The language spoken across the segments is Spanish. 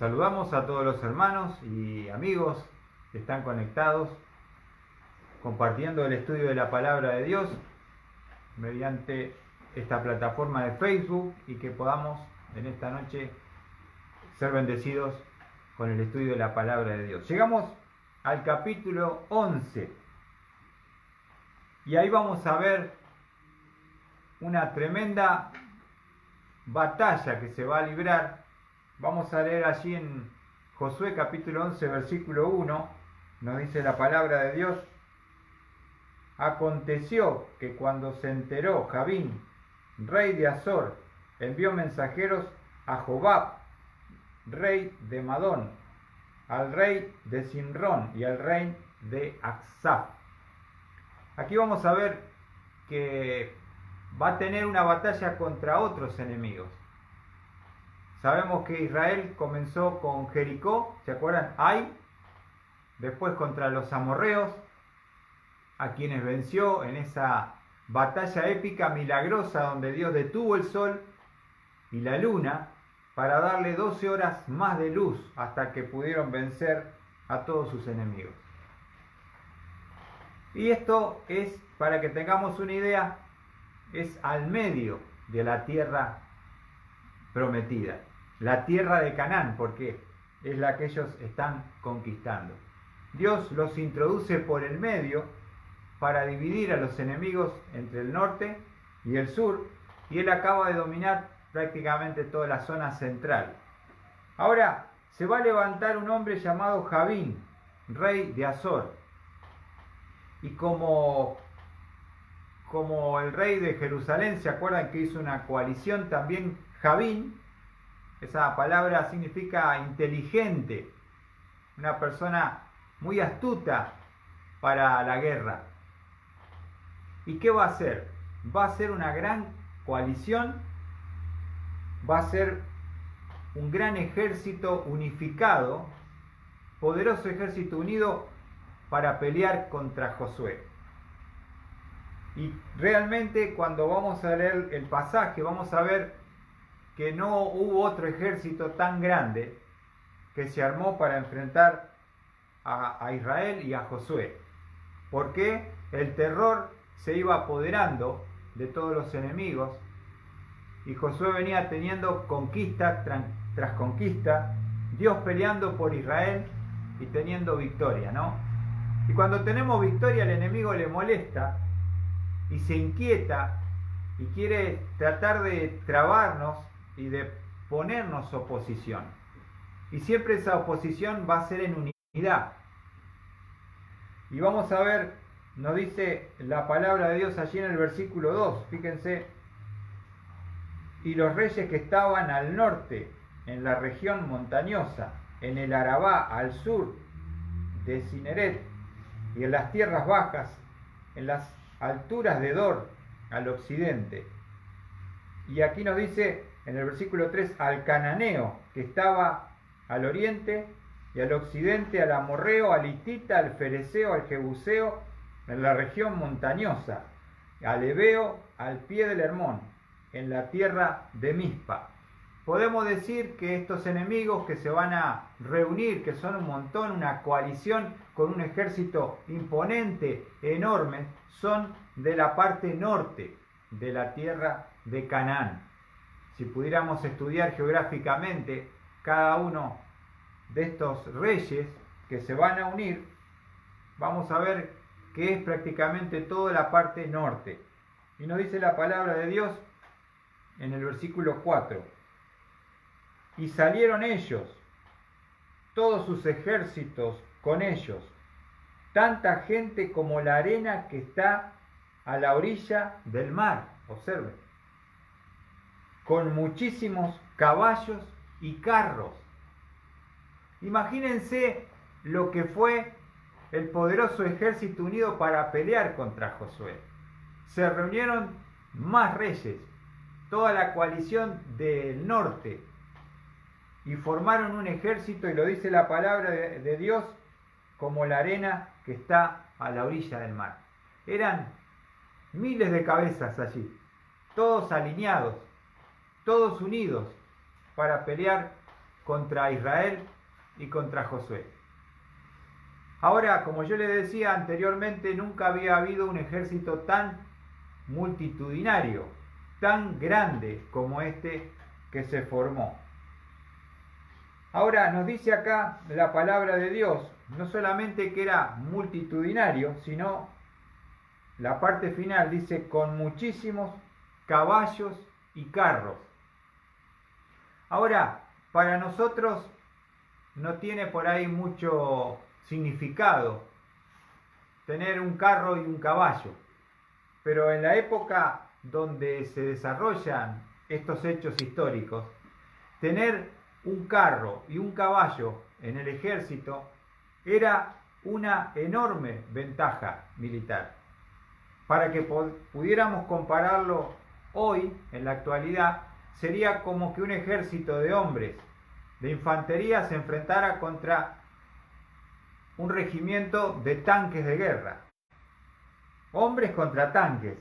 Saludamos a todos los hermanos y amigos que están conectados, compartiendo el estudio de la palabra de Dios mediante esta plataforma de Facebook y que podamos en esta noche ser bendecidos con el estudio de la palabra de Dios. Llegamos al capítulo 11 y ahí vamos a ver una tremenda batalla que se va a librar. Vamos a leer allí en Josué capítulo 11 versículo 1, nos dice la palabra de Dios: aconteció que cuando se enteró Javín, rey de Azor, envió mensajeros a Jobab, rey de Madón, al rey de Simrón y al rey de Aksaf. Aquí vamos a ver que va a tener una batalla contra otros enemigos. Sabemos que Israel comenzó con Jericó, ¿se acuerdan? Ai, después contra los amorreos, a quienes venció en esa batalla épica, milagrosa, donde Dios detuvo el sol y la luna para darle 12 horas más de luz hasta que pudieron vencer a todos sus enemigos. Y esto es, para que tengamos una idea, es al medio de la tierra prometida, la tierra de Canaán, porque es la que ellos están conquistando. Dios los introduce por el medio para dividir a los enemigos entre el norte y el sur, y él acaba de dominar prácticamente toda la zona central. Ahora se va a levantar un hombre llamado Javín, rey de Azor, y como el rey de Jerusalén, ¿se acuerdan que hizo una coalición también Javín? Esa palabra significa inteligente, una persona muy astuta para la guerra. ¿Y qué va a hacer? Va a ser una gran coalición, va a ser un gran ejército unificado, poderoso ejército unido para pelear contra Josué. Y realmente cuando vamos a leer el pasaje vamos a ver que no hubo otro ejército tan grande que se armó para enfrentar a Israel y a Josué. Porque el terror se iba apoderando de todos los enemigos y Josué venía teniendo conquista tras conquista, Dios peleando por Israel y teniendo victoria, ¿no? Y cuando tenemos victoria, el enemigo le molesta y se inquieta y quiere tratar de trabarnos y de ponernos oposición. Y siempre esa oposición va a ser en unidad. Y vamos a ver, nos dice la palabra de Dios allí en el versículo 2, fíjense: y los reyes que estaban al norte, en la región montañosa, en el Arabá, al sur de Cineret, y en las tierras bajas, en las alturas de Dor, al occidente. Y aquí nos dice en el versículo 3, al cananeo, que estaba al oriente, y al occidente, al amorreo, al hitita, al fereceo, al jebuseo, en la región montañosa, al heveo, al pie del Hermón, en la tierra de Mizpa. Podemos decir que estos enemigos que se van a reunir, que son un montón, una coalición con un ejército imponente, enorme, son de la parte norte de la tierra de Canaán. Si pudiéramos estudiar geográficamente cada uno de estos reyes que se van a unir, vamos a ver que es prácticamente toda la parte norte. Y nos dice la palabra de Dios en el versículo 4: y salieron ellos, todos sus ejércitos con ellos, tanta gente como la arena que está a la orilla del mar, observen, con muchísimos caballos y carros. Imagínense lo que fue el poderoso ejército unido para pelear contra Josué. Se reunieron más reyes, toda la coalición del norte, y formaron un ejército, y lo dice la palabra de Dios, como la arena que está a la orilla del mar. Eran miles de cabezas allí, todos alineados, todos unidos para pelear contra Israel y contra Josué. Ahora, como yo les decía anteriormente, nunca había habido un ejército tan multitudinario, tan grande como este que se formó. Ahora nos dice acá la palabra de Dios, no solamente que era multitudinario, sino la parte final dice con muchísimos caballos y carros. Ahora, para nosotros no tiene por ahí mucho significado tener un carro y un caballo, pero en la época donde se desarrollan estos hechos históricos, tener un carro y un caballo en el ejército era una enorme ventaja militar. Para que pudiéramos compararlo hoy, en la actualidad, sería como que un ejército de hombres de infantería se enfrentara contra un regimiento de tanques de guerra. Hombres contra tanques.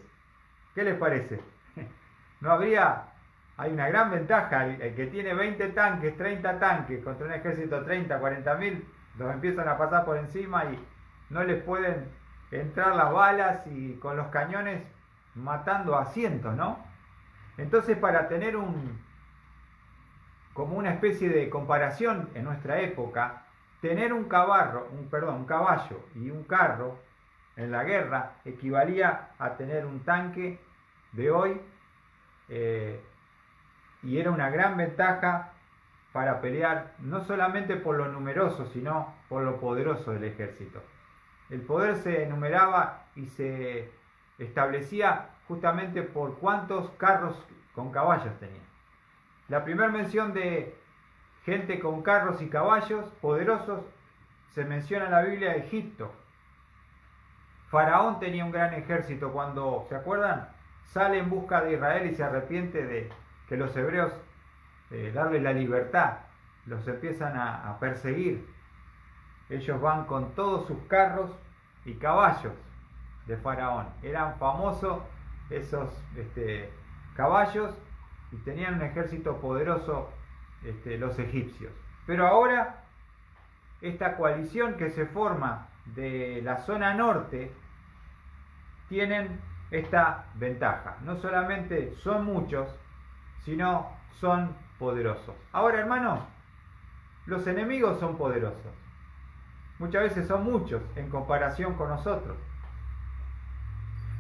¿Qué les parece? No habría... Hay una gran ventaja, el que tiene 20 tanques, 30 tanques contra un ejército de 30, 40 mil, los empiezan a pasar por encima y no les pueden entrar las balas y con los cañones matando a cientos, ¿no? Entonces, para tener como una especie de comparación en nuestra época, tener un caballo y un carro en la guerra equivalía a tener un tanque de hoy, y era una gran ventaja para pelear no solamente por lo numeroso, sino por lo poderoso del ejército. El poder se enumeraba y se establecía justamente por cuántos carros con caballos tenía. La primera mención de gente con carros y caballos poderosos se menciona en la Biblia de Egipto. Faraón tenía un gran ejército cuando, ¿se acuerdan? Sale en busca de Israel y se arrepiente de que los hebreos, darles la libertad, los empiezan a perseguir. Ellos van con todos sus carros y caballos de Faraón. Eran famosos esos caballos y tenían un ejército poderoso los egipcios. Pero ahora esta coalición que se forma de la zona norte tienen esta ventaja. No solamente son muchos, sino son poderosos. Ahora, hermanos, los enemigos son poderosos. Muchas veces son muchos en comparación con nosotros.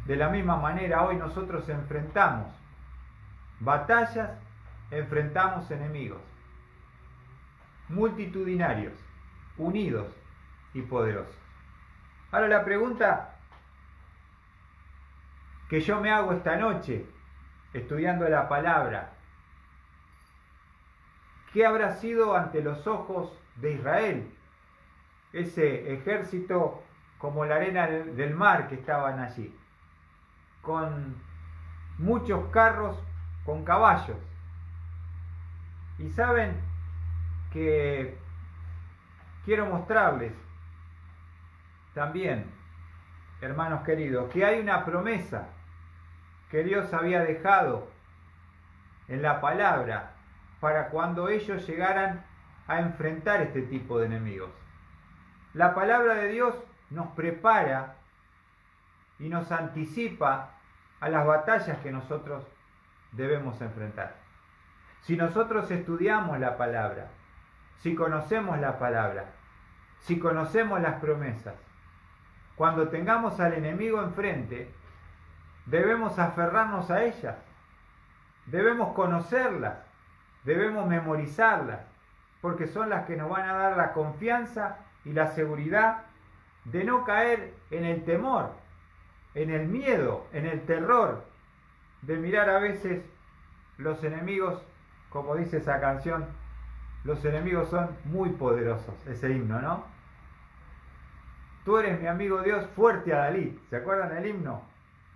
De la misma manera, hoy nosotros enfrentamos batallas, enfrentamos enemigos multitudinarios, unidos y poderosos. Ahora la pregunta que yo me hago esta noche, estudiando la palabra, ¿qué habrá sido ante los ojos de Israel ese ejército como la arena del mar que estaban allí, con muchos carros con caballos? Y saben que quiero mostrarles también, hermanos queridos, que hay una promesa que Dios había dejado en la palabra para cuando ellos llegaran a enfrentar este tipo de enemigos. La palabra de Dios nos prepara y nos anticipa a las batallas que nosotros debemos enfrentar. Si nosotros estudiamos la palabra, si conocemos la palabra, si conocemos las promesas, cuando tengamos al enemigo enfrente, debemos aferrarnos a ellas, debemos conocerlas, debemos memorizarlas, porque son las que nos van a dar la confianza y la seguridad de no caer en el temor, en el miedo, en el terror, de mirar a veces los enemigos, como dice esa canción, los enemigos son muy poderosos, ese himno, ¿no? Tú eres mi amigo Dios, fuerte Adalid. ¿Se acuerdan del himno?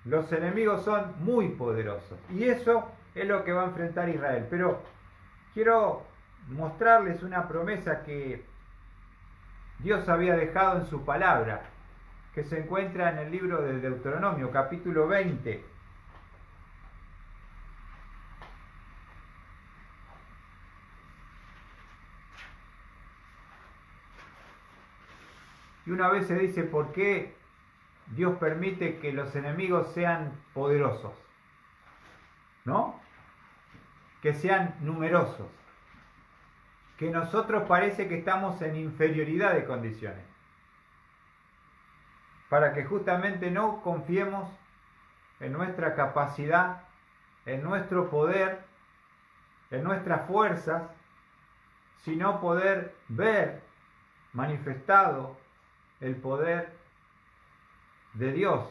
Los enemigos son muy poderosos. Y eso es lo que va a enfrentar Israel. Pero quiero mostrarles una promesa que Dios había dejado en su palabra, que se encuentra en el libro del Deuteronomio, capítulo 20. Y una vez se dice, ¿por qué Dios permite que los enemigos sean poderosos? ¿No? Que sean numerosos. Que nosotros parece que estamos en inferioridad de condiciones. Para que justamente no confiemos en nuestra capacidad, en nuestro poder, en nuestras fuerzas, sino poder ver manifestado el poder de Dios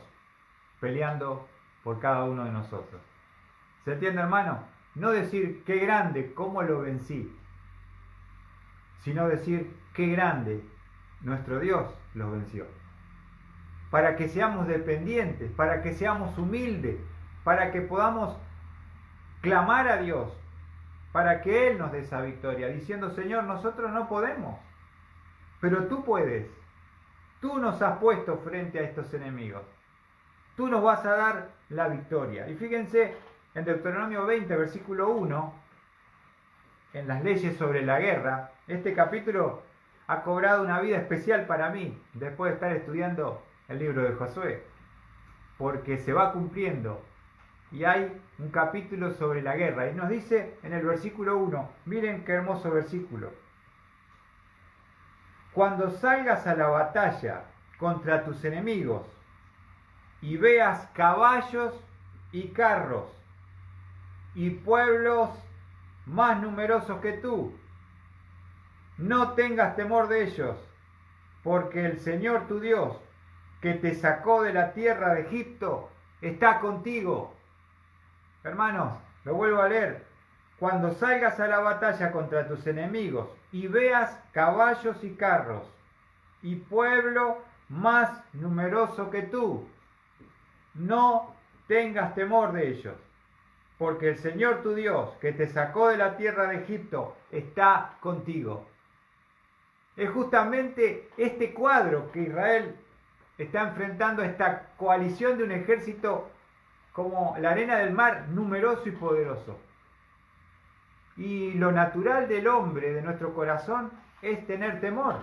peleando por cada uno de nosotros. ¿Se entiende, hermano? No decir qué grande, cómo lo vencí, sino decir qué grande nuestro Dios los venció. Para que seamos dependientes, para que seamos humildes, para que podamos clamar a Dios, para que Él nos dé esa victoria, diciendo, Señor, nosotros no podemos, pero tú puedes. Tú nos has puesto frente a estos enemigos. Tú nos vas a dar la victoria. Y fíjense, en Deuteronomio 20, versículo 1, en las leyes sobre la guerra, este capítulo ha cobrado una vida especial para mí, después de estar estudiando el libro de Josué, porque se va cumpliendo y hay un capítulo sobre la guerra y nos dice en el versículo 1, miren qué hermoso versículo: cuando salgas a la batalla contra tus enemigos y veas caballos y carros y pueblos más numerosos que tú, no tengas temor de ellos, porque el Señor tu Dios, que te sacó de la tierra de Egipto, está contigo. Hermanos, lo vuelvo a leer. Cuando salgas a la batalla contra tus enemigos y veas caballos y carros y pueblo más numeroso que tú, no tengas temor de ellos, porque el Señor tu Dios, que te sacó de la tierra de Egipto, está contigo. Es justamente este cuadro que Israel está enfrentando, esta coalición de un ejército como la arena del mar, numeroso y poderoso. Y lo natural del hombre, de nuestro corazón, es tener temor.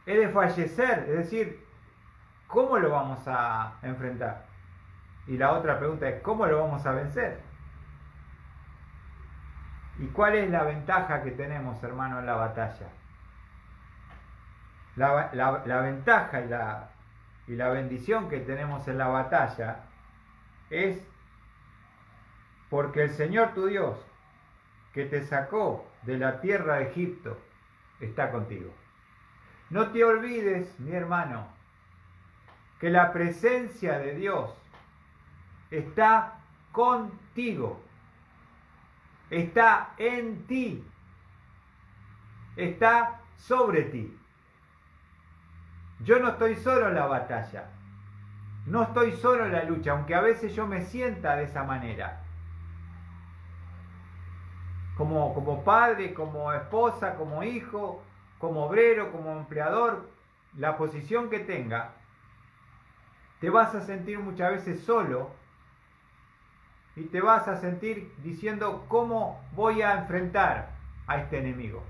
Es desfallecer, es decir, ¿cómo lo vamos a enfrentar? Y la otra pregunta es, ¿cómo lo vamos a vencer? ¿Y cuál es la ventaja que tenemos, hermano, en la batalla? La ventaja y la bendición que tenemos en la batalla es porque el Señor tu Dios, que te sacó de la tierra de Egipto, está contigo. No te olvides, mi hermano, que la presencia de Dios está contigo, está en ti, está sobre ti. Yo no estoy solo en la batalla, no estoy solo en la lucha, aunque a veces yo me sienta de esa manera. Como padre, como esposa, como hijo, como obrero, como empleador, la posición que tenga, te vas a sentir muchas veces solo y te vas a sentir diciendo, ¿cómo voy a enfrentar a este enemigo?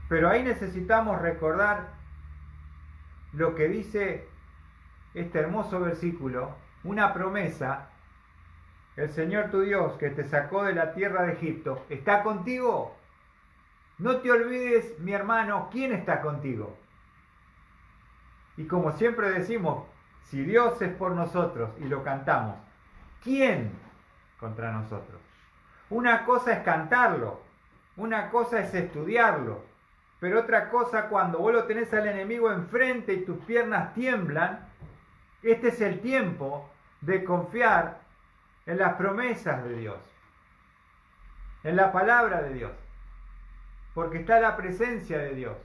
Pero ahí necesitamos recordar lo que dice este hermoso versículo, una promesa: el Señor tu Dios, que te sacó de la tierra de Egipto, ¿está contigo? No te olvides, mi hermano, ¿quién está contigo? Y como siempre decimos, si Dios es por nosotros, y lo cantamos, ¿quién contra nosotros? Una cosa es cantarlo, una cosa es estudiarlo, pero otra cosa cuando vos lo tenés al enemigo enfrente y tus piernas tiemblan. Este es el tiempo de confiar en las promesas de Dios, en la palabra de Dios, porque está la presencia de Dios.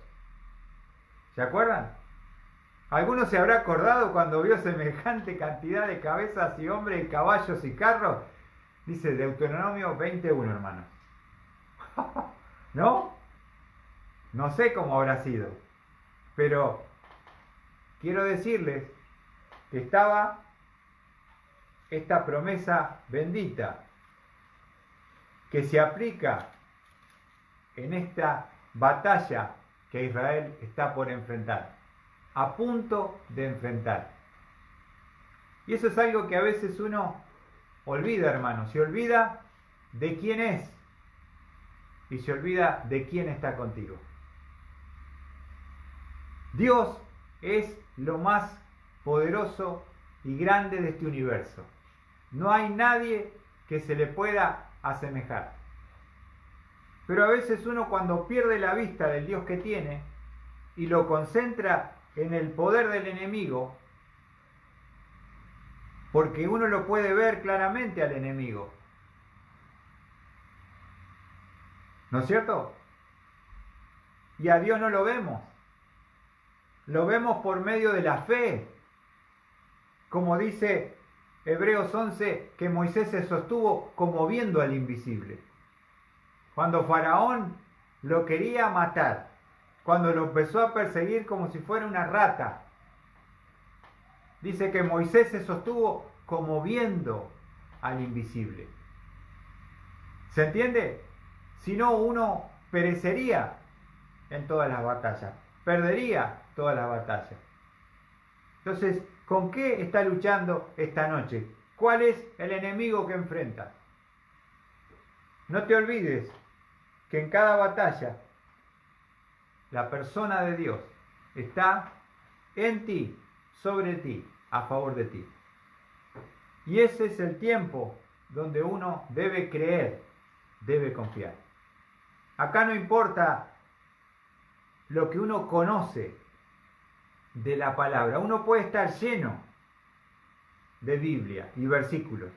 ¿Se acuerdan? ¿Alguno se habrá acordado cuando vio semejante cantidad de cabezas y hombres, caballos y carros? Dice Deuteronomio 21, hermanos. ¿No? No sé cómo habrá sido, pero quiero decirles que estaba esta promesa bendita que se aplica en esta batalla que Israel está por enfrentar, a punto de enfrentar. Y eso es algo que a veces uno olvida, hermano, se olvida de quién es y se olvida de quién está contigo. Dios es lo más poderoso y grande de este universo. No hay nadie que se le pueda asemejar. Pero a veces uno, cuando pierde la vista del Dios que tiene y lo concentra en el poder del enemigo, porque uno lo puede ver claramente al enemigo, ¿no es cierto? Y a Dios no lo vemos. Lo vemos por medio de la fe. Como dice Hebreos 11, que Moisés se sostuvo como viendo al invisible. Cuando Faraón lo quería matar, cuando lo empezó a perseguir como si fuera una rata, dice que Moisés se sostuvo como viendo al invisible. ¿Se entiende? Si no, uno perecería en todas las batallas, perdería todas las batallas. Entonces, ¿con qué está luchando esta noche? ¿Cuál es el enemigo que enfrenta? No te olvides que en cada batalla la persona de Dios está en ti, sobre ti, a favor de ti. Y ese es el tiempo donde uno debe creer, debe confiar. Acá no importa lo que uno conoce de la palabra. Uno puede estar lleno de Biblia y versículos,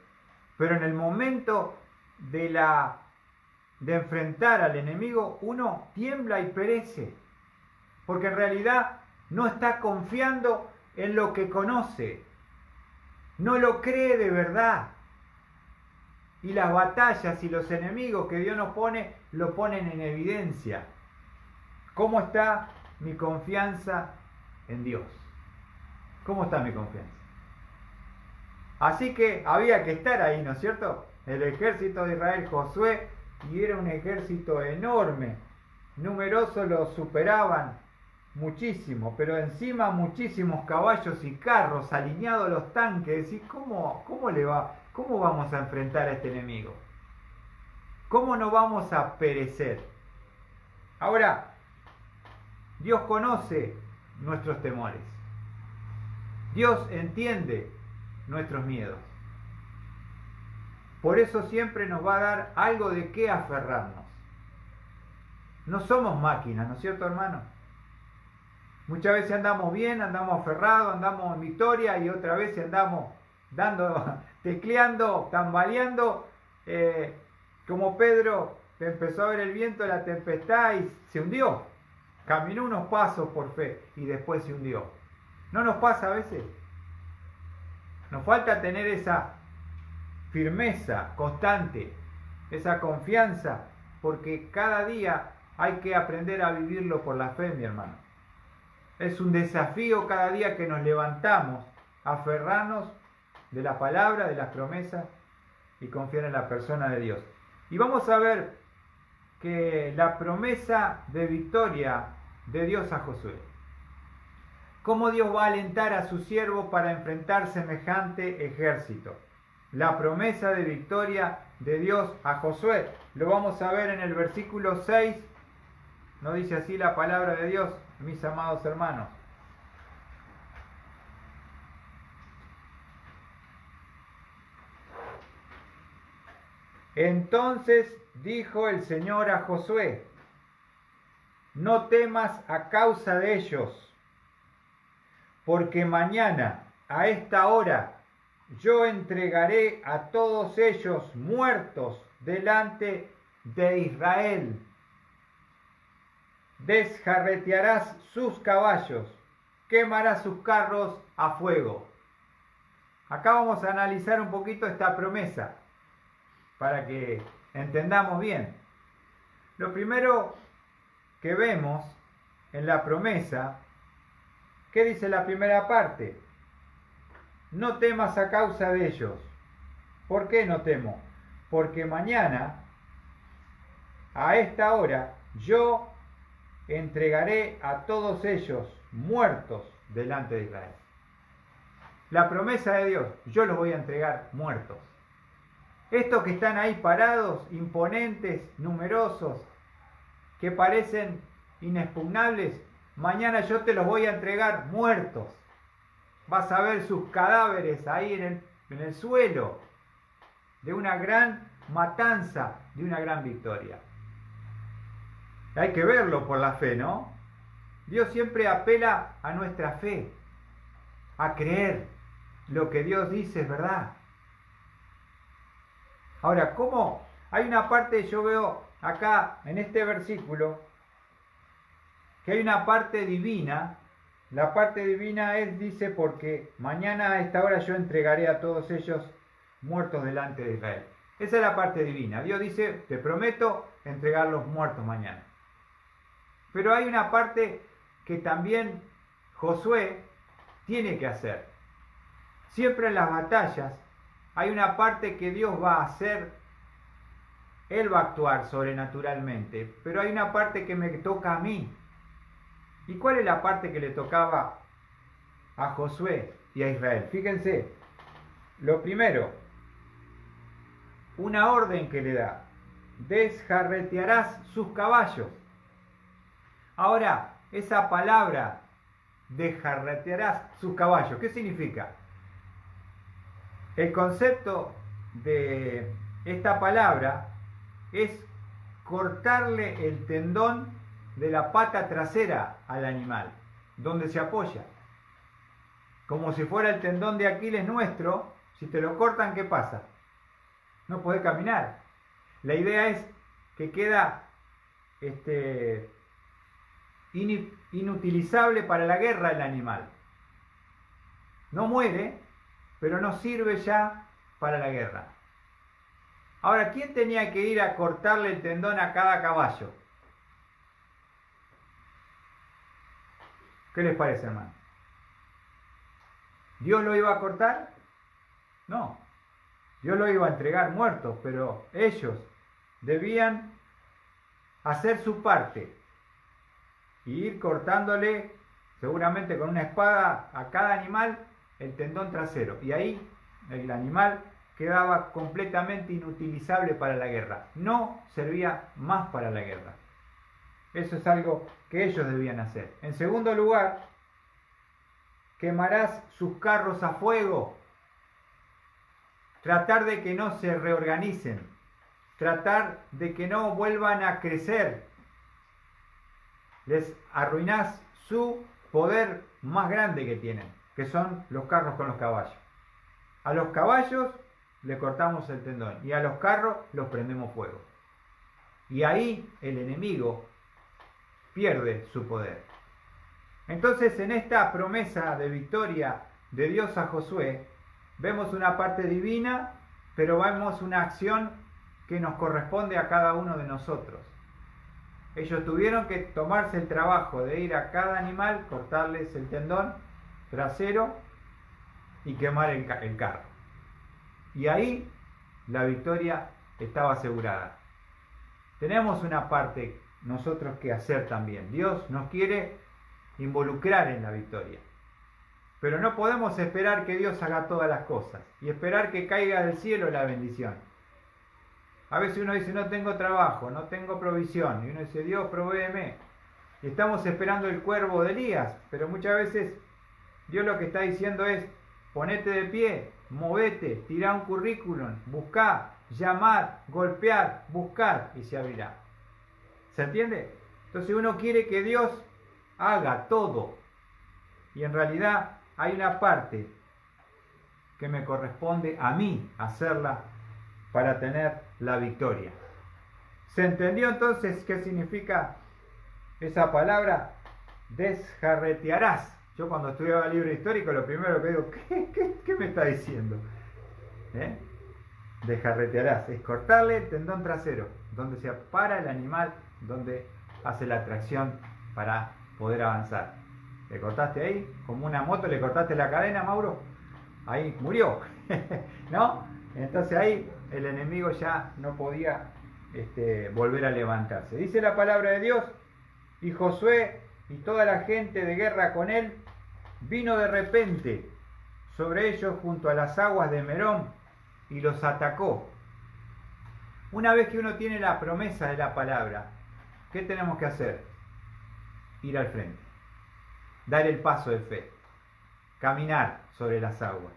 pero en el momento de enfrentar al enemigo, uno tiembla y perece, porque en realidad no está confiando en lo que conoce, no lo cree de verdad. Y las batallas y los enemigos que Dios nos pone, lo ponen en evidencia. ¿Cómo está mi confianza en Dios? ¿Cómo está mi confianza? Así que había que estar ahí, ¿no es cierto? El ejército de Israel, Josué, y era un ejército enorme, numerosos lo superaban muchísimo, pero encima muchísimos caballos y carros, alineados los tanques. Decís, ¿cómo le va? ¿Cómo vamos a enfrentar a este enemigo? ¿Cómo no vamos a perecer? Ahora, Dios conoce nuestros temores. Dios entiende nuestros miedos. Por eso siempre nos va a dar algo de qué aferrarnos. No somos máquinas, ¿no es cierto, hermano? Muchas veces andamos bien, andamos aferrados, andamos en victoria, y otra vez andamos tecleando, tambaleando, como Pedro, que empezó a ver el viento de la tempestad y se hundió. Caminó unos pasos por fe y después se hundió. ¿No nos pasa a veces? Nos falta tener esa firmeza constante, esa confianza, porque cada día hay que aprender a vivirlo por la fe, mi hermano. Es un desafío cada día que nos levantamos, aferrarnos de la palabra, de las promesas y confiar en la persona de Dios. Y vamos a ver que la promesa de victoria de Dios a Josué. ¿Cómo Dios va a alentar a su siervo para enfrentar semejante ejército? La promesa de victoria de Dios a Josué. Lo vamos a ver en el versículo 6. ¿No dice así la palabra de Dios, mis amados hermanos? Entonces dijo el Señor a Josué: no temas a causa de ellos, porque mañana a esta hora yo entregaré a todos ellos muertos delante de Israel. Desjarretearás sus caballos, quemarás sus carros a fuego. Acá vamos a analizar un poquito esta promesa para que entendamos bien. Lo primero que vemos en la promesa, ¿qué dice la primera parte? No temas a causa de ellos. ¿Por qué no temo? Porque mañana, a esta hora, yo entregaré a todos ellos muertos delante de Israel. La promesa de Dios, yo los voy a entregar muertos. Estos que están ahí parados, imponentes, numerosos, que parecen inexpugnables, mañana yo te los voy a entregar muertos. Vas a ver sus cadáveres ahí en el suelo de una gran matanza, de una gran victoria. Hay que verlo por la fe, ¿no? Dios siempre apela a nuestra fe, a creer lo que Dios dice es verdad. Ahora, ¿cómo? Hay una parte, yo veo acá en este versículo, que hay una parte divina. La parte divina dice, porque mañana a esta hora yo entregaré a todos ellos muertos delante de Israel. Esa es la parte divina. Dios dice, te prometo entregarlos muertos mañana. Pero hay una parte que también Josué tiene que hacer. Siempre en las batallas hay una parte que Dios va a hacer. Él va a actuar sobrenaturalmente, pero hay una parte que me toca a mí. ¿Y cuál es la parte que le tocaba a Josué y a Israel? Fíjense, lo primero, una orden que le da: desjarretearás sus caballos. Ahora, esa palabra, desjarretearás sus caballos, ¿qué significa? El concepto de esta palabra es cortarle el tendón de la pata trasera al animal, donde se apoya. Como si fuera el tendón de Aquiles nuestro. Si te lo cortan, ¿qué pasa? No podés caminar. La idea es que queda inutilizable para la guerra el animal. No muere, pero no sirve ya para la guerra. Ahora, ¿quién tenía que ir a cortarle el tendón a cada caballo? ¿Qué les parece, hermano? ¿Dios lo iba a cortar? No. Dios lo iba a entregar muertos, pero ellos debían hacer su parte y ir cortándole, seguramente con una espada, a cada animal el tendón trasero. Y ahí el animal quedaba completamente inutilizable para la guerra. No servía más para la guerra. Eso es algo que ellos debían hacer. En segundo lugar, quemarás sus carros a fuego. Tratar de que no se reorganicen. Tratar de que no vuelvan a crecer. Les arruinás su poder más grande que tienen, que son los carros con los caballos. A los caballos le cortamos el tendón y a los carros los prendemos fuego. Y ahí el enemigo pierde su poder. Entonces, en esta promesa de victoria de Dios a Josué, vemos una parte divina, pero vemos una acción que nos corresponde a cada uno de nosotros. Ellos tuvieron que tomarse el trabajo de ir a cada animal, cortarles el tendón trasero y quemar el carro. Y ahí la victoria estaba asegurada. Tenemos una parte nosotros que hacer también. Dios nos quiere involucrar en la victoria. Pero no podemos esperar que Dios haga todas las cosas y esperar que caiga del cielo la bendición. A veces uno dice, no tengo trabajo, no tengo provisión. Y uno dice, Dios, provéeme. Y estamos esperando el cuervo de Elías. Pero muchas veces Dios lo que está diciendo es, ponete de pie, movete, tirá un currículum, buscá, llamar, golpear, buscar y se abrirá. ¿Se entiende? Entonces uno quiere que Dios haga todo. Y en realidad hay una parte que me corresponde a mí hacerla para tener la victoria. ¿Se entendió entonces qué significa esa palabra? Desjarretearás. Yo cuando estudiaba el libro histórico, lo primero que digo, ¿qué me está diciendo? Desjarretearás. Es cortarle el tendón trasero, donde se para el animal, donde hace la tracción para poder avanzar. ¿Le cortaste ahí? Como una moto, ¿le cortaste la cadena, Mauro? Ahí murió. ¿No? Entonces ahí el enemigo ya no podía volver a levantarse. Dice la palabra de Dios, Y Josué y toda la gente de guerra con él vino de repente sobre ellos junto a las aguas de Merón y los atacó. Una vez que uno tiene la promesa de la palabra, ¿qué tenemos que hacer? Ir al frente, dar el paso de fe, caminar sobre las aguas.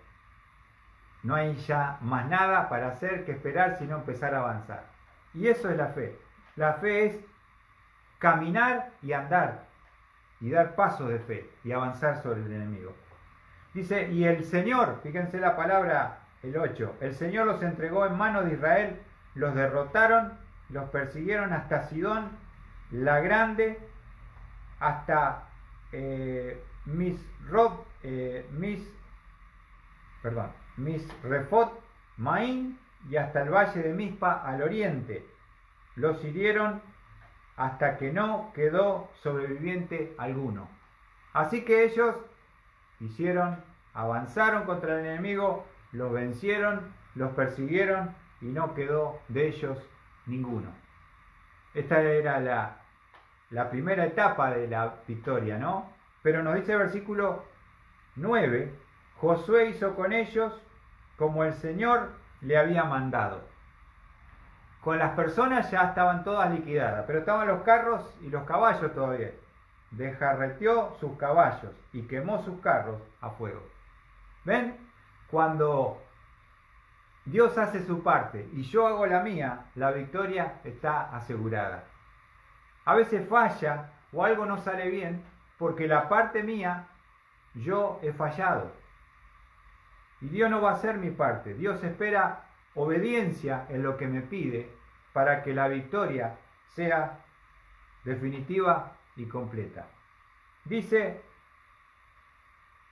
No hay ya más nada para hacer que esperar, sino empezar a avanzar. Y eso es la fe. La fe es caminar y andar, y dar pasos de fe, y avanzar sobre el enemigo. Dice, y el Señor, fíjense la palabra, el 8, el Señor los entregó en manos de Israel, los derrotaron, los persiguieron hasta Sidón, la grande, hasta Misrefot, Maín, y hasta el valle de Mizpa al oriente. Los hirieron hasta que no quedó sobreviviente alguno. Así que ellos avanzaron contra el enemigo, los vencieron, los persiguieron y no quedó de ellos ninguno. Esta era la primera etapa de la victoria, ¿no? Pero nos dice el versículo 9, Josué hizo con ellos como el Señor le había mandado. Con las personas ya estaban todas liquidadas, pero estaban los carros y los caballos todavía. Desjarreteó sus caballos y quemó sus carros a fuego. ¿Ven? Cuando Dios hace su parte y yo hago la mía, la victoria está asegurada. A veces falla o algo no sale bien porque la parte mía yo he fallado. Y Dios no va a hacer mi parte. Dios espera obediencia en lo que me pide para que la victoria sea definitiva y completa. Dice,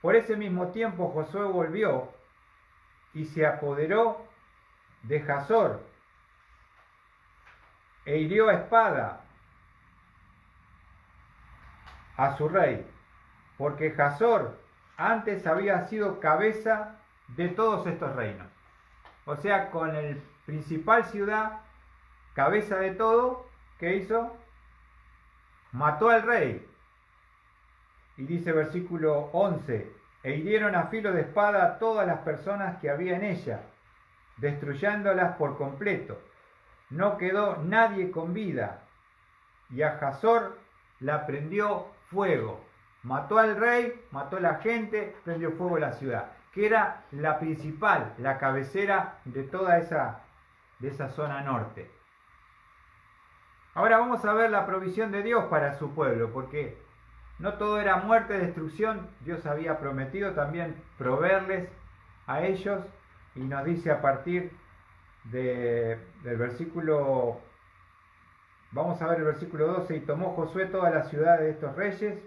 por ese mismo tiempo Josué volvió y se apoderó de Hazor e hirió a espada a su rey, porque Hazor antes había sido cabeza de todos estos reinos. O sea, con el principal ciudad, cabeza de todo, ¿qué hizo? Mató al rey. Y dice versículo 11, e hirieron a filo de espada a todas las personas que había en ella, destruyéndolas por completo. No quedó nadie con vida. Y a Hazor la prendió fuego. Mató al rey, mató a la gente, prendió fuego a la ciudad, que era la principal, la cabecera de toda esa zona norte. Ahora vamos a ver la provisión de Dios para su pueblo, porque no todo era muerte, destrucción. Dios había prometido también proveerles a ellos, y nos dice a partir del versículo, vamos a ver el versículo 12, y tomó Josué todas las ciudades de estos reyes,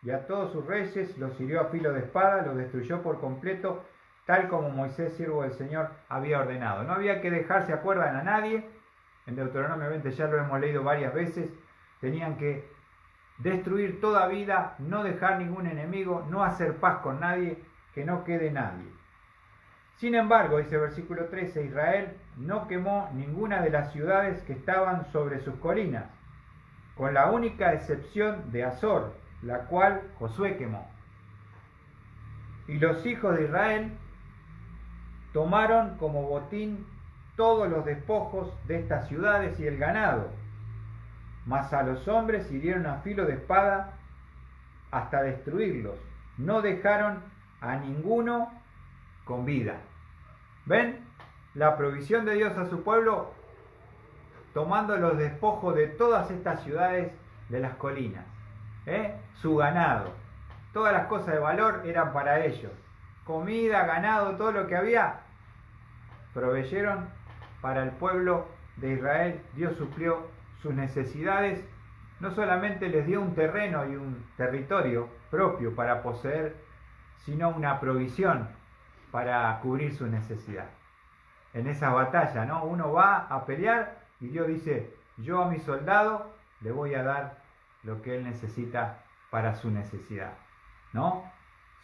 y a todos sus reyes los hirió a filo de espada, los destruyó por completo, tal como Moisés, siervo del Señor, había ordenado. No había que dejar, ¿se acuerdan?, a nadie. En Deuteronomio 20 ya lo hemos leído varias veces. Tenían que destruir toda vida, no dejar ningún enemigo, no hacer paz con nadie, que no quede nadie. Sin embargo, dice el versículo 13, Israel no quemó ninguna de las ciudades que estaban sobre sus colinas, con la única excepción de Hazor, la cual Josué quemó. Y los hijos de Israel tomaron como botín todos los despojos de estas ciudades y el ganado, mas a los hombres hirieron a filo de espada hasta destruirlos. No dejaron a ninguno con vida. ¿Ven? La provisión de Dios a su pueblo, tomando los despojos de todas estas ciudades de las colinas. Su ganado, todas las cosas de valor eran para ellos. Comida, ganado, todo lo que había, proveyeron para el pueblo de Israel. Dios suplió sus necesidades. No solamente les dio un terreno y un territorio propio para poseer, sino una provisión para cubrir su necesidad. En esa batalla, ¿no? Uno va a pelear y Dios dice, yo a mi soldado le voy a dar lo que él necesita para su necesidad, ¿no?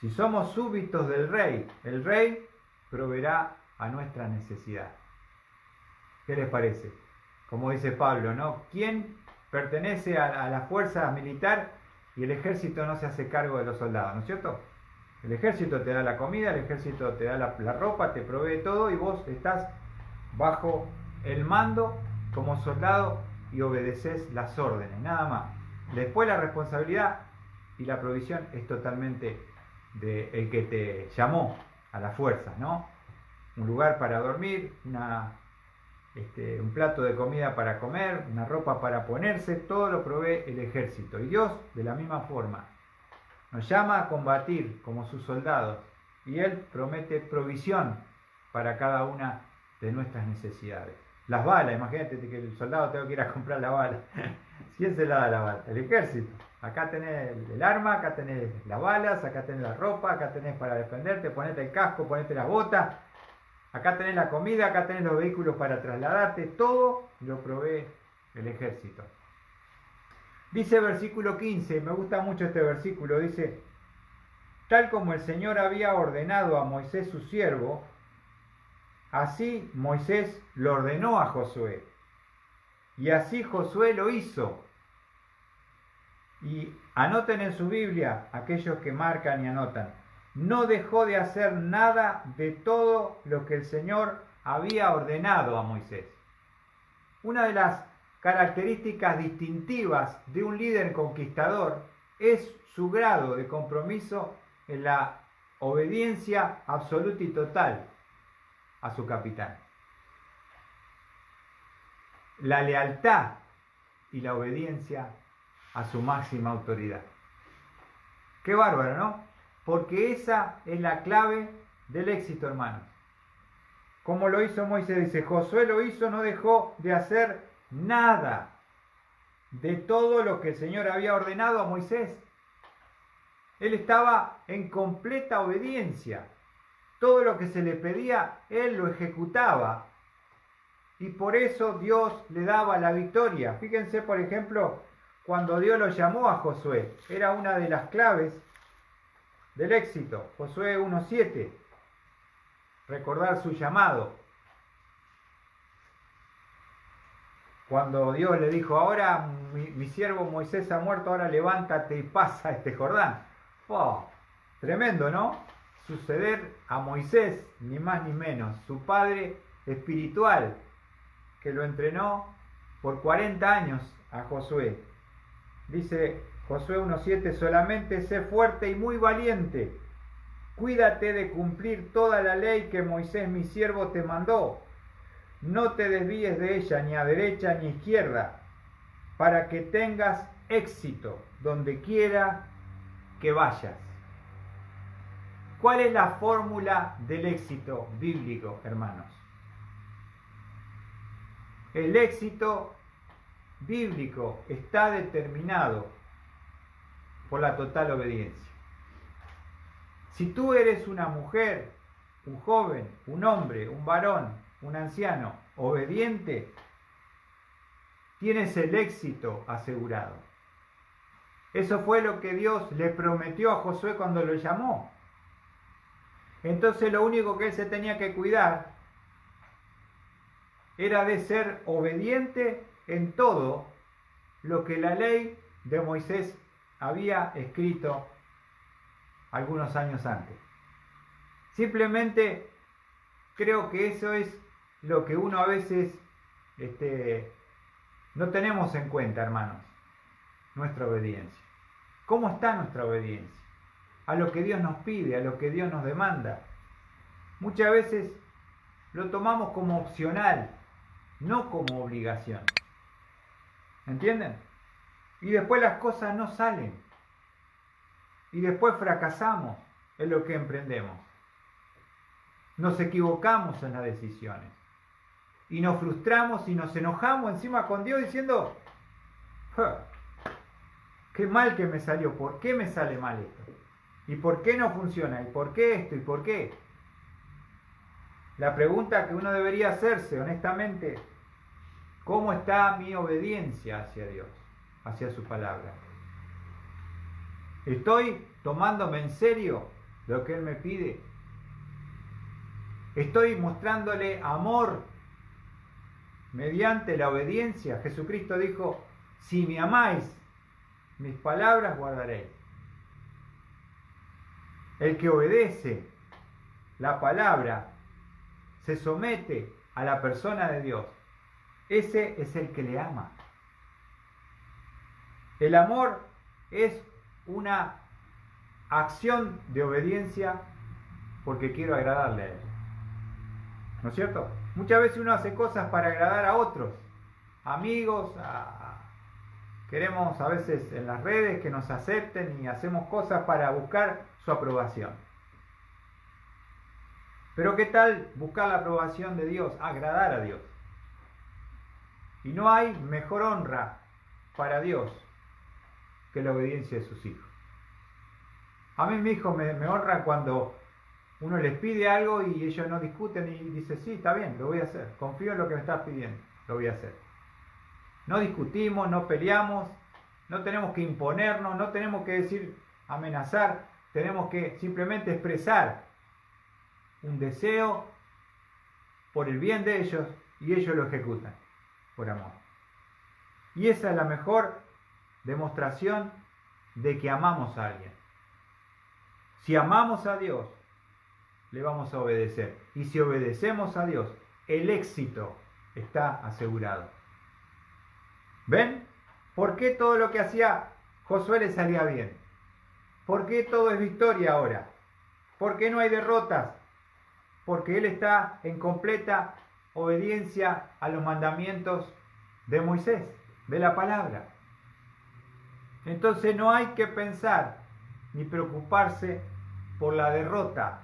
Si somos súbditos del rey, el rey proveerá a nuestra necesidad. ¿Qué les parece? Como dice Pablo, ¿no? ¿Quién pertenece a la fuerza militar y el ejército no se hace cargo de los soldados, ¿no es cierto? El ejército te da la comida, el ejército te da la ropa, te provee todo y vos estás bajo el mando como soldado y obedeces las órdenes, nada más. Después la responsabilidad y la provisión es totalmente del que te llamó a la fuerza, ¿no? Un lugar para dormir, un plato de comida para comer, una ropa para ponerse, todo lo provee el ejército. Y Dios, de la misma forma, nos llama a combatir como sus soldados y Él promete provisión para cada una de nuestras necesidades. Las balas, imagínate que el soldado tenga que ir a comprar la bala. ¿Quién se la da la bala? El ejército. Acá tenés el arma, acá tenés las balas, acá tenés la ropa, acá tenés para defenderte, ponete el casco, ponete las botas, acá tenés la comida, acá tenés los vehículos para trasladarte, todo lo provee el ejército. Dice versículo 15, me gusta mucho este versículo, dice, tal como el Señor había ordenado a Moisés su siervo, así Moisés lo ordenó a Josué. Y así Josué lo hizo. Y anoten en su Biblia, aquellos que marcan y anotan, no dejó de hacer nada de todo lo que el Señor había ordenado a Moisés. Una de las características distintivas de un líder conquistador es su grado de compromiso en la obediencia absoluta y total a su capitán. La lealtad y la obediencia a su máxima autoridad. Qué bárbaro, ¿no? Porque esa es la clave del éxito, hermanos. Como lo hizo Moisés, dice, Josué lo hizo, no dejó de hacer nada de todo lo que el Señor había ordenado a Moisés. Él estaba en completa obediencia. Todo lo que se le pedía, él lo ejecutaba. Y por eso Dios le daba la victoria. Fíjense, por ejemplo, cuando Dios lo llamó a Josué. Era una de las claves del éxito. Josué 1:7. Recordar su llamado. Cuando Dios le dijo, ahora mi siervo Moisés ha muerto, ahora levántate y pasa este Jordán. ¡Oh! Tremendo, ¿no? Suceder a Moisés, ni más ni menos, su padre espiritual, que lo entrenó por 40 años a Josué. Dice Josué 1:7, solamente sé fuerte y muy valiente. Cuídate de cumplir toda la ley que Moisés mi siervo te mandó. No te desvíes de ella ni a derecha ni a izquierda, para que tengas éxito donde quiera que vayas. ¿Cuál es la fórmula del éxito bíblico, hermanos? El éxito bíblico está determinado por la total obediencia. Si tú eres una mujer, un joven, un hombre, un varón, un anciano, obediente, tienes el éxito asegurado. Eso fue lo que Dios le prometió a Josué cuando lo llamó. Entonces lo único que él se tenía que cuidar era de ser obediente en todo lo que la ley de Moisés había escrito algunos años antes. Simplemente creo que eso es lo que uno a veces no tenemos en cuenta, hermanos. Nuestra obediencia. ¿Cómo está nuestra obediencia? A lo que Dios nos pide, a lo que Dios nos demanda. Muchas veces lo tomamos como opcional, no como obligación. ¿Entienden? Y después las cosas no salen. Y después fracasamos en lo que emprendemos. Nos equivocamos en las decisiones. Y nos frustramos y nos enojamos encima con Dios diciendo, qué mal que me salió, ¿por qué me sale mal esto? ¿Y por qué no funciona? ¿Y por qué esto? ¿Y por qué? La pregunta que uno debería hacerse, honestamente, ¿cómo está mi obediencia hacia Dios, hacia su palabra? ¿Estoy tomándome en serio lo que Él me pide? ¿Estoy mostrándole amor mediante la obediencia? Jesucristo dijo, Si me amáis, mis palabras guardaréis. El que obedece la palabra, se somete a la persona de Dios, ese es el que le ama. El amor es una acción de obediencia porque quiero agradarle a Él. ¿No es cierto? Muchas veces uno hace cosas para agradar a otros, amigos, queremos a veces en las redes que nos acepten y hacemos cosas para buscar su aprobación. Pero ¿qué tal buscar la aprobación de Dios? Agradar a Dios. Y no hay mejor honra para Dios que la obediencia de sus hijos. A mí mi hijo me honra cuando uno les pide algo y ellos no discuten y dicen, sí, está bien, lo voy a hacer. Confío en lo que me estás pidiendo, lo voy a hacer. No discutimos, no peleamos, no tenemos que imponernos, no tenemos que decir, amenazar, tenemos que simplemente expresar un deseo por el bien de ellos y ellos lo ejecutan por amor. Y esa es la mejor demostración de que amamos a alguien. Si amamos a Dios, le vamos a obedecer. Y si obedecemos a Dios, el éxito está asegurado. ¿Ven? ¿Por qué todo lo que hacía Josué le salía bien? ¿Por qué todo es victoria ahora? ¿Por qué no hay derrotas? Porque él está en completa obediencia a los mandamientos de Moisés, de la palabra. Entonces no hay que pensar ni preocuparse por la derrota,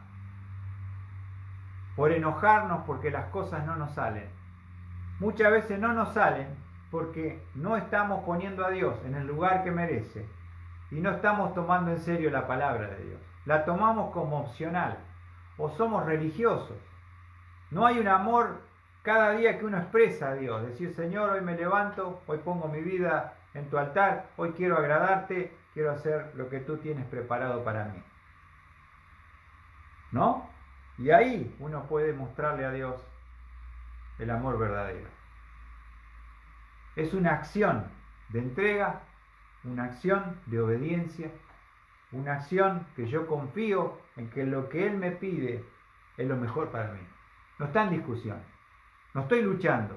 por enojarnos porque las cosas no nos salen. Muchas veces no nos salen porque no estamos poniendo a Dios en el lugar que merece y no estamos tomando en serio la palabra de Dios. La tomamos como opcional o somos religiosos. No hay un amor cada día que uno expresa a Dios. Decir, Señor, hoy me levanto, hoy pongo mi vida en tu altar, hoy quiero agradarte, quiero hacer lo que tú tienes preparado para mí. ¿No? Y ahí uno puede mostrarle a Dios el amor verdadero. Es una acción de entrega, una acción de obediencia, una acción que yo confío en que lo que Él me pide es lo mejor para mí. No está en discusión, no estoy luchando,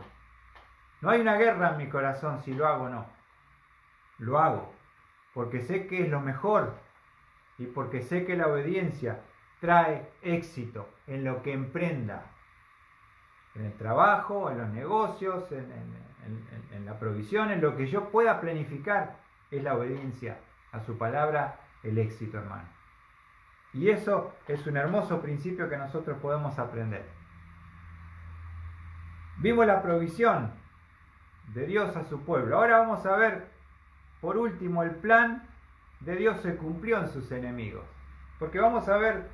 no hay una guerra en mi corazón si lo hago o no. Lo hago porque sé que es lo mejor y porque sé que la obediencia trae éxito en lo que emprenda, en el trabajo, en los negocios, en la provisión, en lo que yo pueda planificar, es la obediencia a su palabra, el éxito, hermano. Y eso es un hermoso principio que nosotros podemos aprender. Vimos la provisión de Dios a su pueblo. Ahora vamos a ver, por último, el plan de Dios se cumplió en sus enemigos. Porque vamos a ver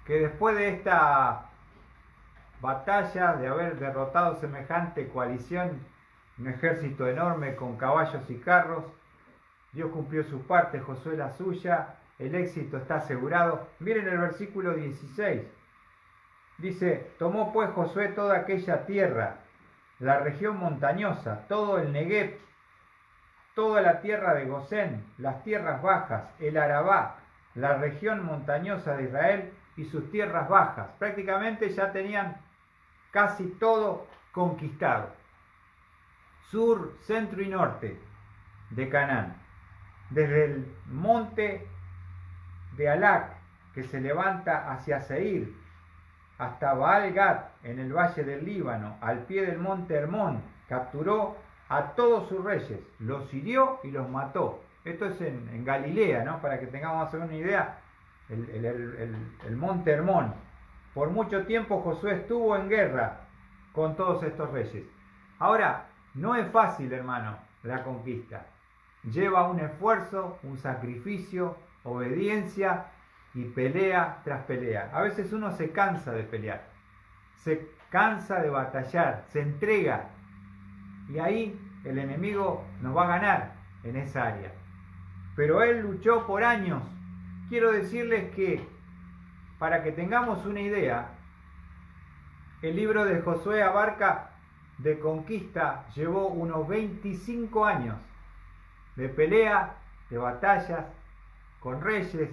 que después de esta batalla, de haber derrotado semejante coalición, un ejército enorme con caballos y carros, Dios cumplió su parte, Josué la suya, el éxito está asegurado. Miren el versículo 16. Dice, tomó pues Josué toda aquella tierra, la región montañosa, todo el Negev, toda la tierra de Gosén, las tierras bajas, el Arabá, la región montañosa de Israel y sus tierras bajas. Prácticamente ya tenían casi todo conquistado. Sur, centro y norte de Canaán. Desde el monte de Alac, que se levanta hacia Seir, hasta Baal-Gad, en el valle del Líbano, al pie del monte Hermón, capturó a todos sus reyes, los hirió y los mató. Esto es en Galilea, ¿no? Para que tengamos más o menos una idea, el monte Hermón. Por mucho tiempo Josué estuvo en guerra con todos estos reyes. Ahora, no es fácil, hermano, la conquista. Lleva un esfuerzo, un sacrificio, obediencia y pelea tras pelea. A veces uno se cansa de pelear, se cansa de batallar, se entrega. Y ahí el enemigo nos va a ganar en esa área. Pero él luchó por años. Quiero decirles que, para que tengamos una idea, el libro de Josué abarca de conquista llevó unos 25 años de pelea, de batallas, con reyes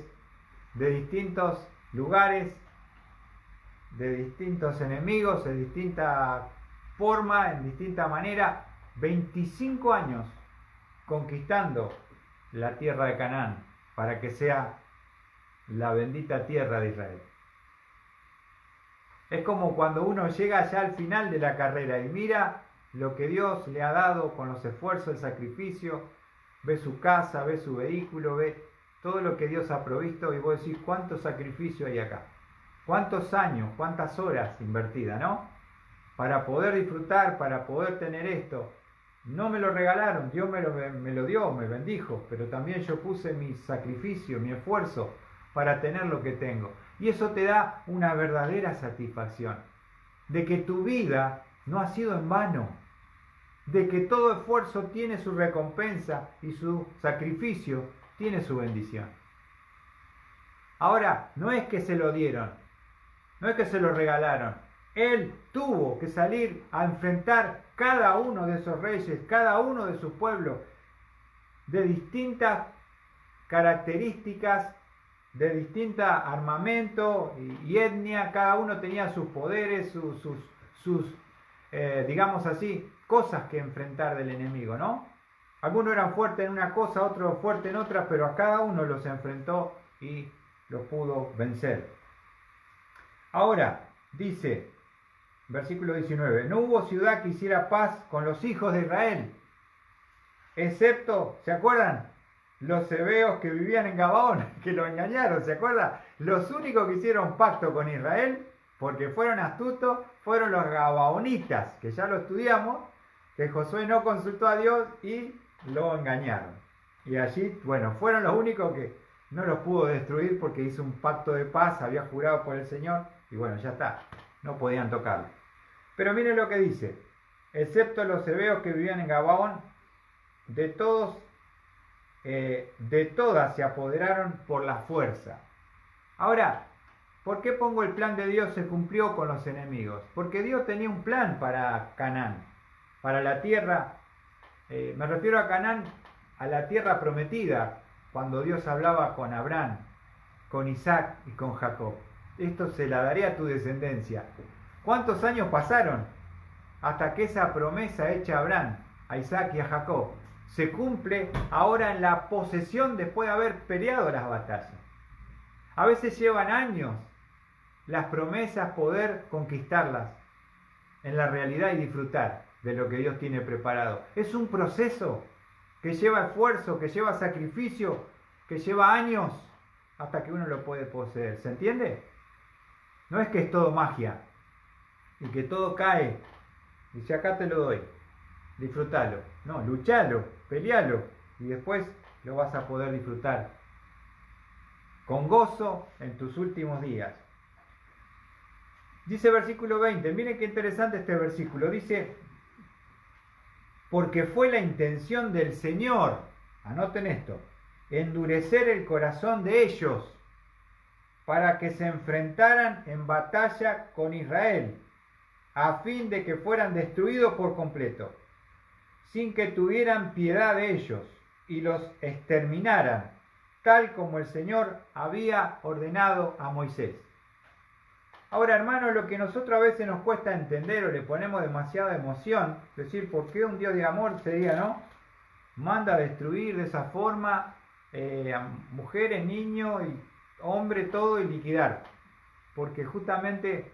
de distintos lugares, de distintos enemigos, de distinta forma, en distinta manera. 25 años conquistando la tierra de Canaán para que sea la bendita tierra de Israel. Es como cuando uno llega ya al final de la carrera y mira lo que Dios le ha dado con los esfuerzos, el sacrificio, ve su casa, ve su vehículo, ve todo lo que Dios ha provisto y vos decís, ¿cuánto sacrificio hay acá? ¿Cuántos años, cuántas horas invertidas, no? Para poder disfrutar, para poder tener esto. No me lo regalaron, Dios me lo dio, me bendijo, pero también yo puse mi sacrificio, mi esfuerzo para tener lo que tengo. Y eso te da una verdadera satisfacción, de que tu vida no ha sido en vano, de que todo esfuerzo tiene su recompensa y su sacrificio tiene su bendición. Ahora, no es que se lo dieron, no es que se lo regalaron. Él tuvo que salir a enfrentar cada uno de esos reyes, cada uno de sus pueblos, de distintas características, de distinta armamento y etnia. Cada uno tenía sus poderes, sus digamos así, cosas que enfrentar del enemigo, ¿no? Algunos eran fuertes en una cosa, otros fuertes en otra, pero a cada uno los enfrentó y los pudo vencer. Ahora, dice, versículo 19, no hubo ciudad que hiciera paz con los hijos de Israel, excepto, ¿se acuerdan? Los hebeos que vivían en Gabaón, que lo engañaron, ¿se acuerdan? Los únicos que hicieron pacto con Israel, porque fueron astutos, fueron los gabaonitas, que ya lo estudiamos, que Josué no consultó a Dios y lo engañaron. Y allí, bueno, fueron los únicos que no los pudo destruir porque hizo un pacto de paz, había jurado por el Señor, y bueno, ya está, no podían tocarlo. Pero miren lo que dice, excepto los hebeos que vivían en Gabaón, de todas se apoderaron por la fuerza. Ahora, ¿por qué pongo el plan de Dios se cumplió con los enemigos? Porque Dios tenía un plan para Canaán, para la tierra, me refiero a Canaán, a la tierra prometida, cuando Dios hablaba con Abraham, con Isaac y con Jacob. Esto se la daré a tu descendencia. ¿Cuántos años pasaron hasta que esa promesa hecha a Abraham, a Isaac y a Jacob se cumple ahora en la posesión después de haber peleado las batallas? A veces llevan años las promesas poder conquistarlas en la realidad y disfrutar de lo que Dios tiene preparado. Es un proceso que lleva esfuerzo, que lleva sacrificio, que lleva años hasta que uno lo puede poseer. ¿Se entiende? No es que es todo magia y que todo cae y si acá te lo doy, disfrútalo. No, luchalo, pelealo y después lo vas a poder disfrutar con gozo en tus últimos días. Dice versículo 20, miren qué interesante este versículo, dice, porque fue la intención del Señor, anoten esto, endurecer el corazón de ellos para que se enfrentaran en batalla con Israel, a fin de que fueran destruidos por completo, sin que tuvieran piedad de ellos y los exterminaran, tal como el Señor había ordenado a Moisés. Ahora, hermanos, lo que nosotros a veces nos cuesta entender o le ponemos demasiada emoción, es decir, ¿por qué un Dios de amor sería, no? Manda a destruir de esa forma a mujeres, niños, y hombre, todo y liquidar. Porque justamente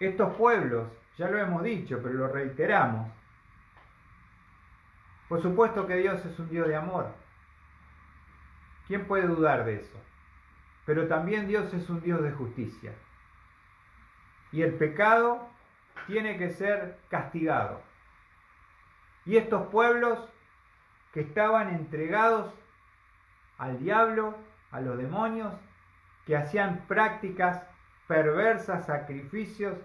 estos pueblos, ya lo hemos dicho, pero lo reiteramos, por supuesto que Dios es un Dios de amor. ¿Quién puede dudar de eso? Pero también Dios es un Dios de justicia. Y el pecado tiene que ser castigado. Y estos pueblos que estaban entregados al diablo, a los demonios, que hacían prácticas perversas, sacrificios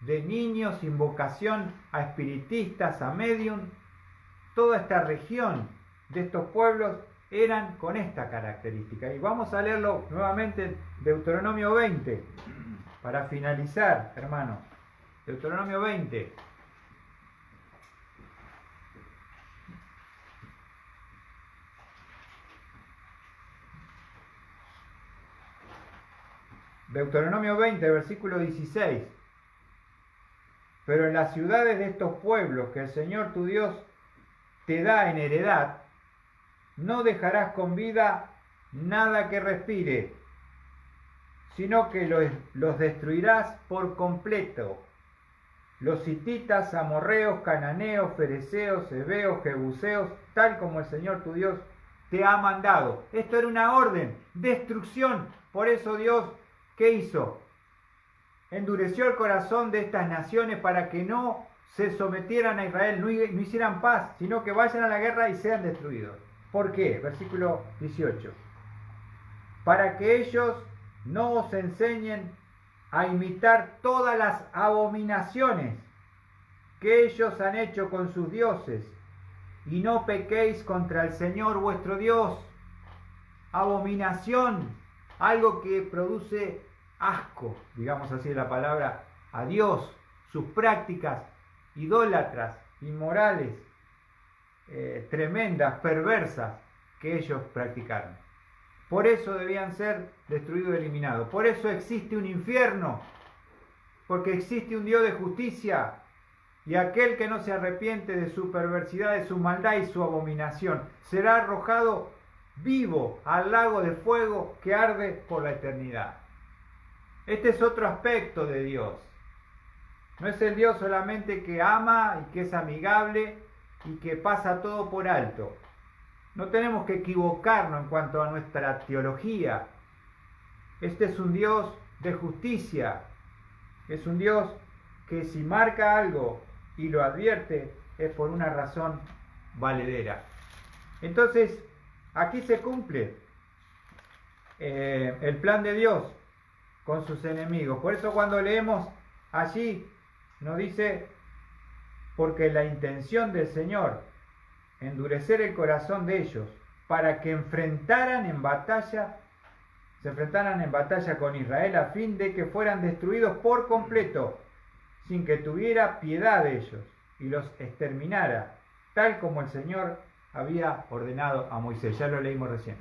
de niños, invocación a espiritistas, a medium, toda esta región de estos pueblos eran con esta característica. Y vamos a leerlo nuevamente en Deuteronomio 20, para finalizar, hermanos. Deuteronomio 20. Deuteronomio 20, versículo 16. Pero en las ciudades de estos pueblos que el Señor tu Dios te da en heredad, no dejarás con vida nada que respire, sino que los destruirás por completo. Los hititas, amorreos, cananeos, fereceos, heveos, jebuseos, tal como el Señor tu Dios te ha mandado. Esto era una orden, destrucción. Por eso Dios, ¿qué hizo? Endureció el corazón de estas naciones para que no se sometieran a Israel, no hicieran paz, sino que vayan a la guerra y sean destruidos. ¿Por qué? Versículo 18. Para que ellos no os enseñen a imitar todas las abominaciones que ellos han hecho con sus dioses, y no pequéis contra el Señor vuestro Dios. Abominación, algo que produce asco, digamos así la palabra, a Dios, sus prácticas idólatras, inmorales, tremendas, perversas que ellos practicaron. Por eso debían ser destruidos y eliminados. Por eso existe un infierno, porque existe un Dios de justicia, y aquel que no se arrepiente de su perversidad, de su maldad y su abominación, será arrojado vivo al lago de fuego que arde por la eternidad. Este es otro aspecto de Dios. No es el Dios solamente que ama y que es amigable y que pasa todo por alto. No tenemos que equivocarnos en cuanto a nuestra teología. Este es un Dios de justicia. Es un Dios que si marca algo y lo advierte es por una razón valedera. Entonces, aquí se cumple el plan de Dios con sus enemigos. Por eso cuando leemos allí, nos dice, porque la intención del Señor, endurecer el corazón de ellos, para que se enfrentaran en batalla con Israel, a fin de que fueran destruidos por completo, sin que tuviera piedad de ellos, y los exterminara, tal como el Señor había ordenado a Moisés. Ya lo leímos recién.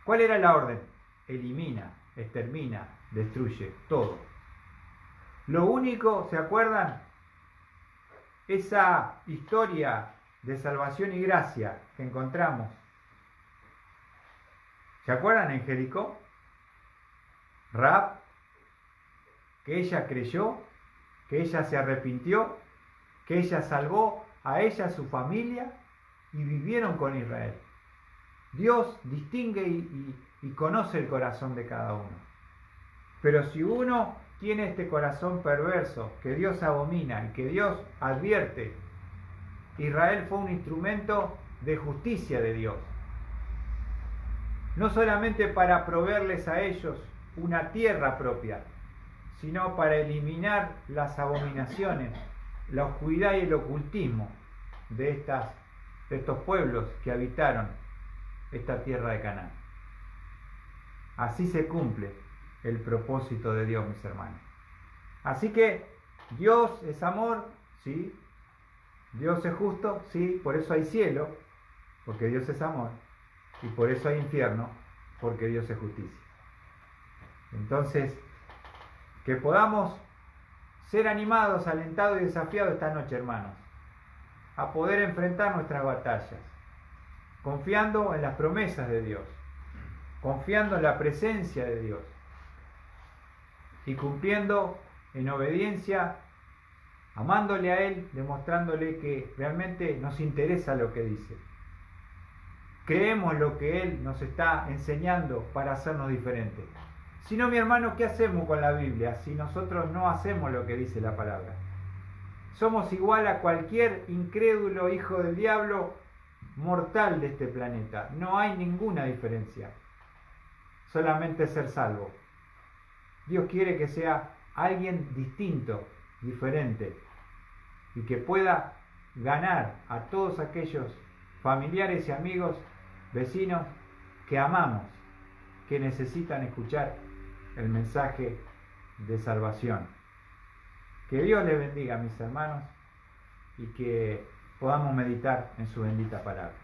¿Cuál era la orden? Elimina, extermina, destruye, todo. Lo único, ¿se acuerdan? Esa historia de salvación y gracia que encontramos. ¿Se acuerdan en Jericó? Rahab, que ella creyó, que ella se arrepintió, que ella salvó a ella, a su familia, y vivieron con Israel. Dios distingue y conoce el corazón de cada uno. Pero si uno tiene este corazón perverso, que Dios abomina y que Dios advierte, Israel fue un instrumento de justicia de Dios. No solamente para proveerles a ellos una tierra propia, sino para eliminar las abominaciones, la oscuridad y el ocultismo de estos pueblos que habitaron esta tierra de Canaán. Así se cumple el propósito de Dios, mis hermanos. Así que Dios es amor, sí. Dios es justo, sí. Por eso hay cielo, porque Dios es amor. Y por eso hay infierno, porque Dios es justicia. Entonces, que podamos ser animados, alentados y desafiados esta noche, hermanos, a poder enfrentar nuestras batallas, confiando en las promesas de Dios, confiando en la presencia de Dios y cumpliendo en obediencia, amándole a Él, demostrándole que realmente nos interesa lo que dice. Creemos lo que Él nos está enseñando para hacernos diferentes. Si no, mi hermano, ¿qué hacemos con la Biblia si nosotros no hacemos lo que dice la palabra? Somos igual a cualquier incrédulo hijo del diablo mortal de este planeta. No hay ninguna diferencia. Solamente ser salvo. Dios quiere que sea alguien distinto, diferente, y que pueda ganar a todos aquellos familiares y amigos, vecinos que amamos, que necesitan escuchar el mensaje de salvación. Que Dios les bendiga, mis hermanos, y que podamos meditar en su bendita palabra.